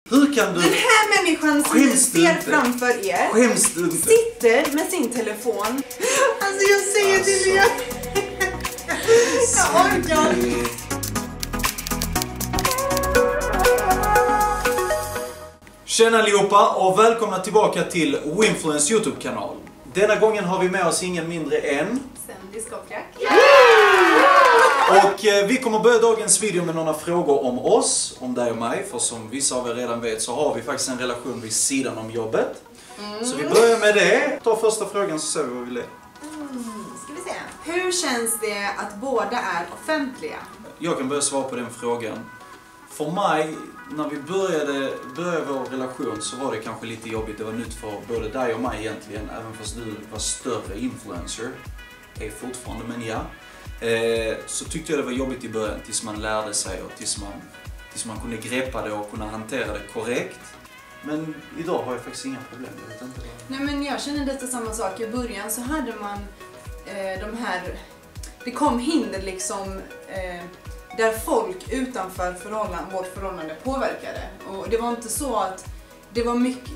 Hur kan du... Den här människan som ni ser framför er sitter med sin telefon. Alltså jag säger till er. Jag orkar. Tjena allihopa och välkomna tillbaka till Winfluence YouTube-kanal. Denna gången har vi med oss ingen mindre än... Sandy Skopjak. Och vi kommer börja dagens video med några frågor om oss, om dig och mig. För som vissa av er redan vet så har vi faktiskt en relation vid sidan om jobbet. Så vi börjar med det. Ta första frågan så ser vi vad vi lägger. Ska vi se. Hur känns det att båda är offentliga? Jag kan börja svara på den frågan. För mig, när vi började vår relation så var det kanske lite jobbigt. Det var nytt för både dig och mig egentligen. Även fast du var större influencer. Är fortfarande, men ja. Så tyckte jag det var jobbigt i början tills man lärde sig och tills man kunde greppa det och kunna hantera det korrekt. Men idag har jag faktiskt inga problem, jag vet inte vad. Nej, men jag känner lite samma sak. I början så hade man de här... Det kom hinder liksom där folk utanför vårt förhållande påverkade. Och det var inte så att det var mycket...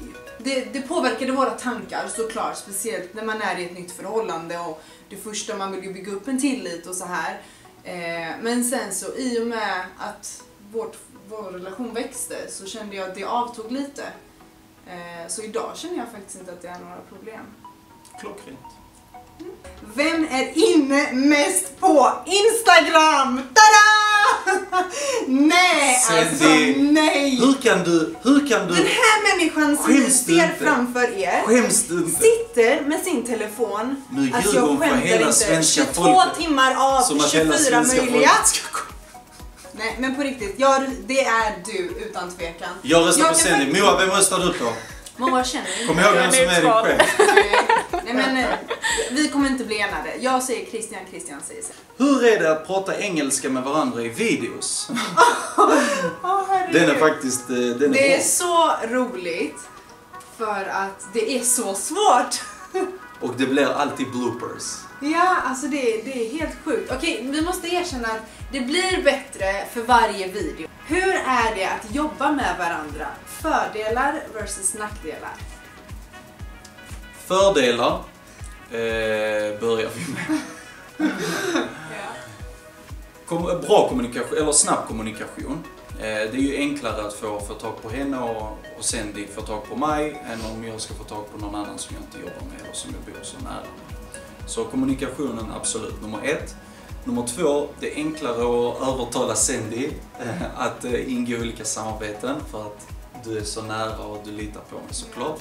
Det påverkade våra tankar såklart, speciellt när man är i ett nytt förhållande och det första man vill bygga upp en tillit och så här. Men sen så i och med att vår relation växte så kände jag att det avtog lite. Så idag känner jag faktiskt inte att det är några problem. Klockrent. Vem är inne mest på Instagram? Tada! Nej, Sandy, alltså nej! Hur kan du... Den här människan som ni ser framför er sitter med sin telefon. Nu alltså jag skämtar inte. 22 timmar av 24 möjliga. Nej, men på riktigt, det är du utan tvekan. Jag röstar på Sandy. Moa, vem röstar du på? Många känner inte. Kom ihåg vem som är din chef. Nej, men vi kommer inte bli enade. Jag säger Christian säger så. Hur är det att prata engelska med varandra i videos? Den är faktiskt... det är så roligt. För att det är så svårt. Och det blir alltid bloopers. Ja, alltså det är helt sjukt. Okej, vi måste erkänna att det blir bättre för varje video. Hur är det att jobba med varandra? Fördelar versus nackdelar. Fördelar börjar vi med. Bra kommunikation, eller snabb kommunikation. Det är ju enklare att få tag på henne och Sandy få tag på mig än om jag ska få tag på någon annan som jag inte jobbar med eller som jag bor så nära. Så kommunikationen absolut nummer 1. Nummer 2, det är enklare att övertala Sandy att ingå i olika samarbeten för att du är så nära och du litar på mig såklart.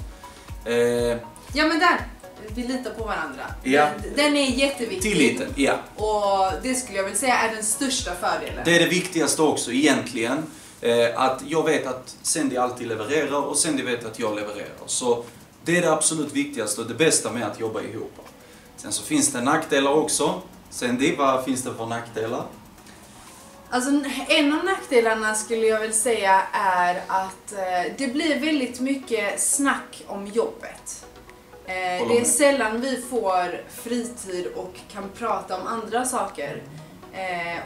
Ja, men där, vi litar på varandra. Ja. Den är jätteviktig. Tilliten, ja. Och det skulle jag väl säga är den största fördelen. Det är det viktigaste också egentligen. Att jag vet att Sandy alltid levererar och Sandy vet att jag levererar. Så det är det absolut viktigaste och det bästa med att jobba ihop. Sen så finns det nackdelar också. Sandy, vad finns det för nackdelar? Alltså en av nackdelarna skulle jag väl säga är att det blir väldigt mycket snack om jobbet. Det är sällan vi får fritid och kan prata om andra saker.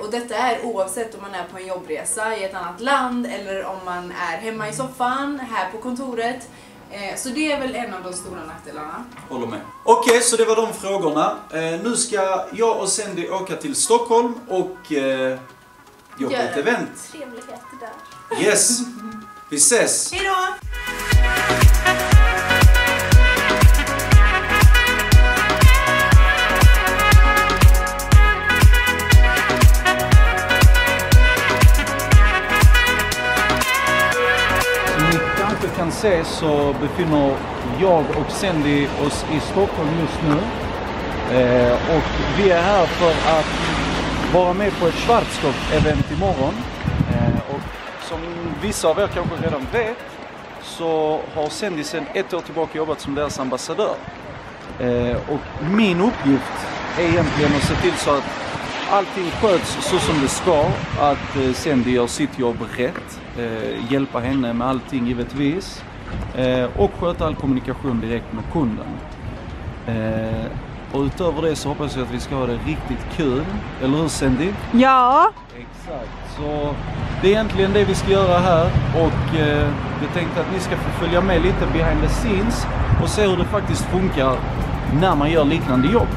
Och detta är oavsett om man är på en jobbresa i ett annat land eller om man är hemma i soffan, här på kontoret. Så det är väl en av de stora nackdelarna. Håller med. Okej, så det var de frågorna. Nu ska jag och Sandy åka till Stockholm och jobba ett event. Trevligheter där. Yes, vi ses. Hej då! Kan se så befinner jag och Sandy oss i Stockholm just nu och vi är här för att vara med på ett Schwarzkopf-event imorgon och som vissa av er kanske redan vet så har Sandy sedan 1 år tillbaka jobbat som deras ambassadör och min uppgift är egentligen att se till så att allting sköts så som det ska, att Sandy gör sitt jobb rätt, hjälpa henne med allting givetvis och sköta all kommunikation direkt med kunden. Och utöver det så hoppas jag att vi ska ha det riktigt kul, eller hur Sandy? Ja! Exakt. Så det är egentligen det vi ska göra här, och vi tänkte att ni ska få följa med lite behind the scenes och se hur det faktiskt funkar när man gör liknande jobb.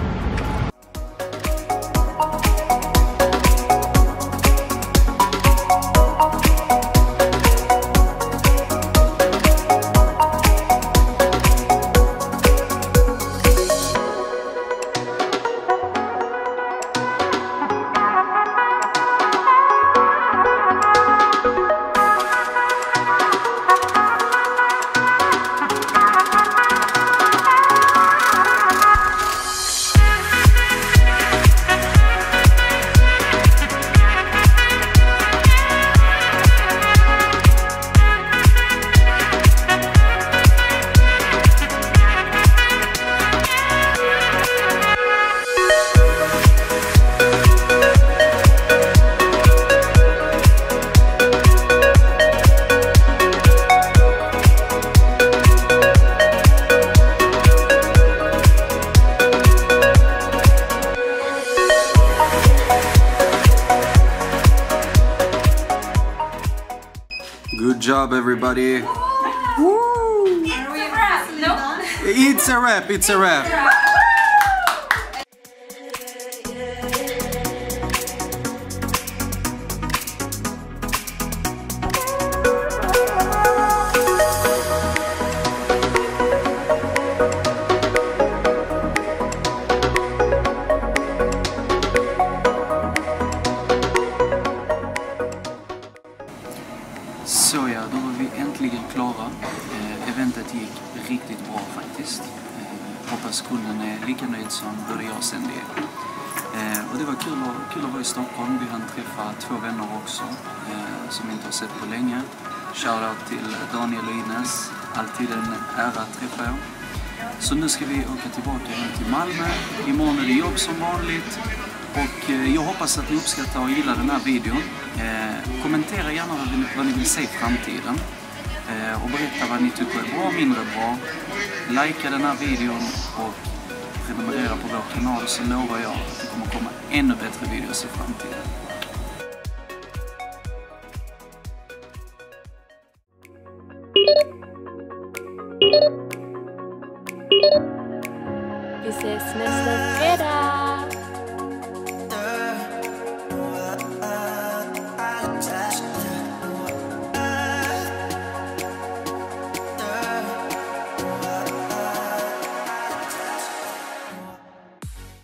Good job, everybody. Woo! It's a wrap. It's a wrap. Så ja, då var vi äntligen klara. Eventet gick riktigt bra faktiskt. Hoppas kunden är lika nöjd som både jag och Sandy är. Och det var kul att vara i Stockholm. Vi hann träffa 2 vänner också som inte har sett på länge. Shoutout till Daniel och Ines. Alltid en ära att träffa er. Så nu ska vi åka tillbaka hem till Malmö. Imorgon är det jobb som vanligt. Och jag hoppas att ni uppskattar och gillar den här videon. Kommentera gärna vad ni vill se i framtiden. Och berätta vad ni tycker är bra och mindre bra. Likea den här videon och prenumerera på vår kanal, så lovar jag att det kommer komma ännu bättre videos i framtiden.